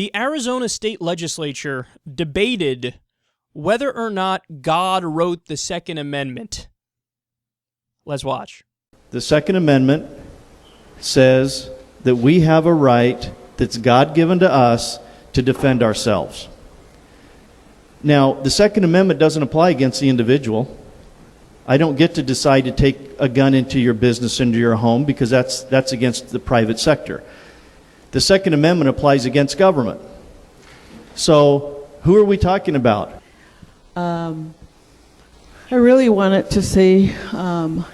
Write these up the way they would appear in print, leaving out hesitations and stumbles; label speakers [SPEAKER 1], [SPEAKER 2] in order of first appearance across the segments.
[SPEAKER 1] The Arizona state legislature debated whether or not God wrote the Second Amendment. Let's watch.
[SPEAKER 2] The Second Amendment says that we have a right that's God-given to us to defend ourselves. Now, the Second Amendment doesn't apply against the individual. I don't get to decide to take a gun into your business, into your home, because that's against the private sector. The Second Amendment applies against government. So, who are we talking about?
[SPEAKER 3] I really wanted to say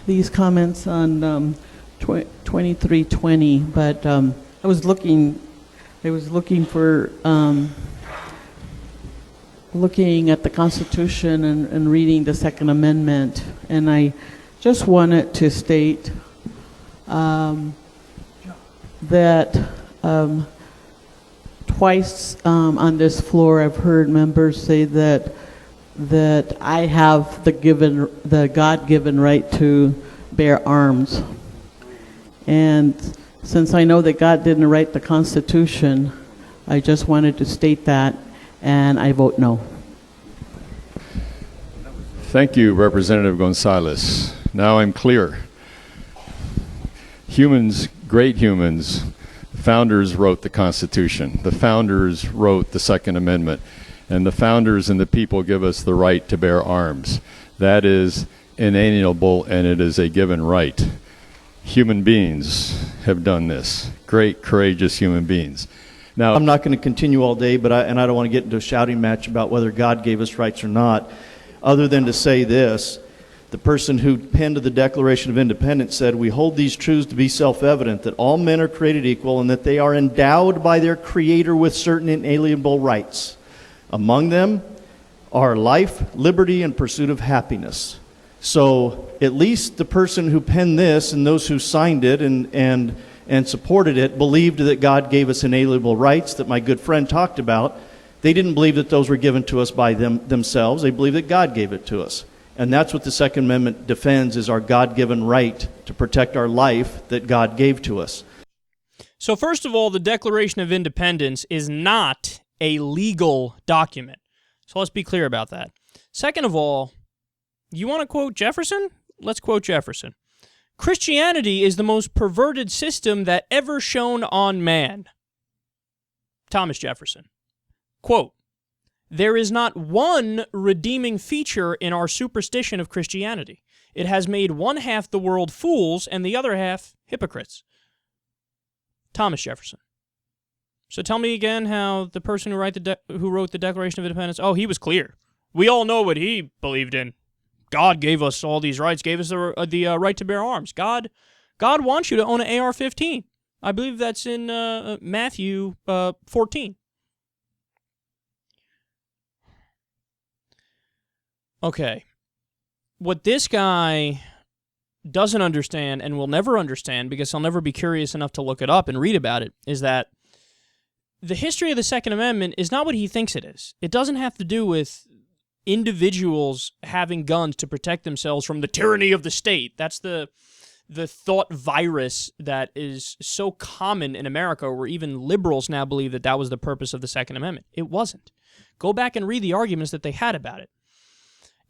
[SPEAKER 3] these comments on 2320, but I was looking for looking at the Constitution and reading the Second Amendment, and I just wanted to state that twice on this floor I've heard members say that I have the God-given right to bear arms. And since I know that God didn't write the Constitution, I just wanted to state that, and I vote no.
[SPEAKER 4] Thank you, Representative Gonzalez. Now I'm clear. Humans, great humans, founders wrote the Constitution. The founders wrote the Second Amendment. And the founders and the people give us the right to bear arms. That is inalienable, and it is a given right. Human beings have done this. Great, courageous human beings. Now,
[SPEAKER 2] I'm not going to continue all day, but I don't want to get into a shouting match about whether God gave us rights or not, other than to say this. The person who penned the Declaration of Independence said, "We hold these truths to be self-evident, that all men are created equal and that they are endowed by their Creator with certain inalienable rights. Among them are life, liberty, and pursuit of happiness." So at least the person who penned this and those who signed it and supported it believed that God gave us inalienable rights that my good friend talked about. They didn't believe that those were given to us by themselves. They believed that God gave it to us. And that's what the Second Amendment defends, is our God-given right to protect our life that God gave to us.
[SPEAKER 1] So first of all, the Declaration of Independence is not a legal document. So let's be clear about that. Second of all, you want to quote Jefferson? Let's quote Jefferson. "Christianity is the most perverted system that ever shone on man." Thomas Jefferson. Quote, "There is not one redeeming feature in our superstition of Christianity. It has made one half the world fools and the other half hypocrites." Thomas Jefferson. So tell me again how the person who wrote the Declaration of Independence, oh, he was clear. We all know what he believed in. God gave us all these rights, gave us the right to bear arms. God wants you to own an AR-15. I believe that's in Matthew 14. Okay. What this guy doesn't understand and will never understand, because he'll never be curious enough to look it up and read about it, is that the history of the Second Amendment is not what he thinks it is. It doesn't have to do with individuals having guns to protect themselves from the tyranny of the state. That's the thought virus that is so common in America, where even liberals now believe that that was the purpose of the Second Amendment. It wasn't. Go back and read the arguments that they had about it.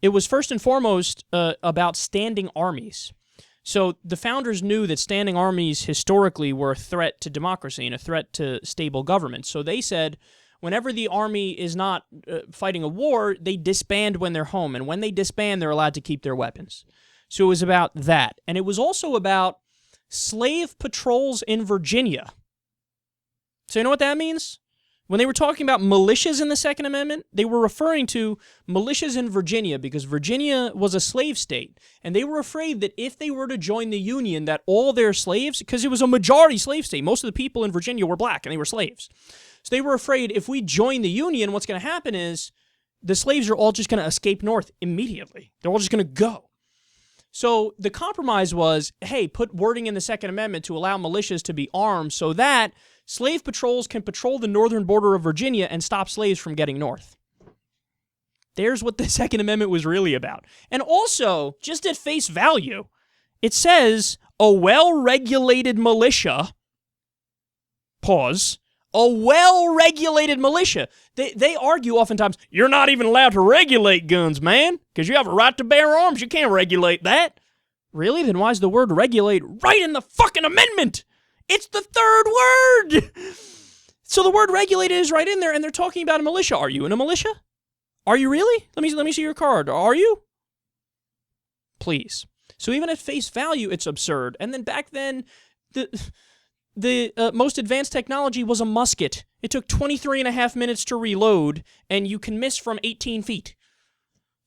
[SPEAKER 1] It was first and foremost about standing armies. So the founders knew that standing armies historically were a threat to democracy and a threat to stable government. So they said, whenever the army is not fighting a war, they disband when they're home. And when they disband, they're allowed to keep their weapons. So it was about that. And it was also about slave patrols in Virginia. So you know what that means? When they were talking about militias in the Second Amendment, they were referring to militias in Virginia, because Virginia was a slave state, and they were afraid that if they were to join the Union, that all their slaves, because it was a majority slave state, most of the people in Virginia were black, and they were slaves. So they were afraid if we join the Union, what's going to happen is the slaves are all just going to escape north immediately. They're all just going to go. So the compromise was, hey, put wording in the Second Amendment to allow militias to be armed so that slave patrols can patrol the northern border of Virginia and stop slaves from getting north. There's what the Second Amendment was really about. And also, just at face value, it says a well-regulated militia, pause, A well-regulated militia. They argue oftentimes, you're not even allowed to regulate guns, man, because you have a right to bear arms. You can't regulate that. Really? Then why is the word regulate right in the fucking amendment? It's the third word. So the word regulated is right in there, and they're talking about a militia. Are you in a militia? Are you really? Let me see your card. Are you? Please. So even at face value, it's absurd. And then back then, the most advanced technology was a musket. It took 23 and a half minutes to reload, and you can miss from 18 feet.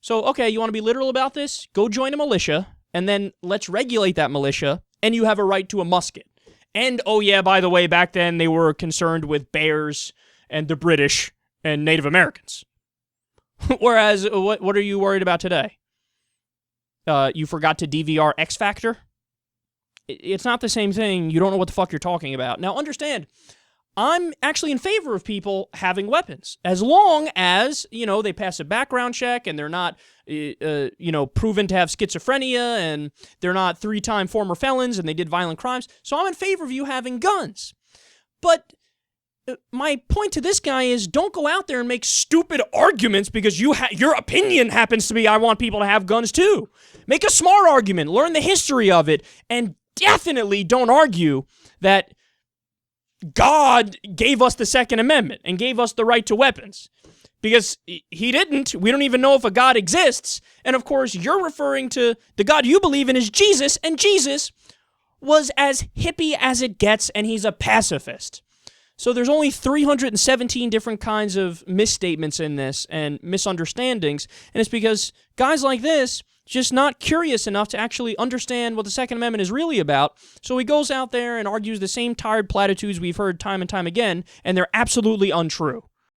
[SPEAKER 1] So, okay, you want to be literal about this? Go join a militia, and then let's regulate that militia, and you have a right to a musket. And, oh yeah, by the way, back then they were concerned with bears and the British and Native Americans. Whereas, what are you worried about today? You forgot to DVR X Factor? It's not the same thing. You don't know what the fuck you're talking about. Now, understand, I'm actually in favor of people having weapons, as long as, they pass a background check and they're not, proven to have schizophrenia and they're not 3-time former felons and they did violent crimes. So I'm in favor of you having guns. But my point to this guy is, don't go out there and make stupid arguments because your opinion happens to be, I want people to have guns too. Make a smart argument, learn the history of it, and definitely don't argue that God gave us the Second Amendment and gave us the right to weapons. Because he didn't. We don't even know if a God exists. And of course, you're referring to the God you believe in is Jesus, and Jesus was as hippie as it gets, and he's a pacifist. So there's only 317 different kinds of misstatements in this and misunderstandings, and it's because guys like this just not curious enough to actually understand what the Second Amendment is really about, so he goes out there and argues the same tired platitudes we've heard time and time again, and they're absolutely untrue.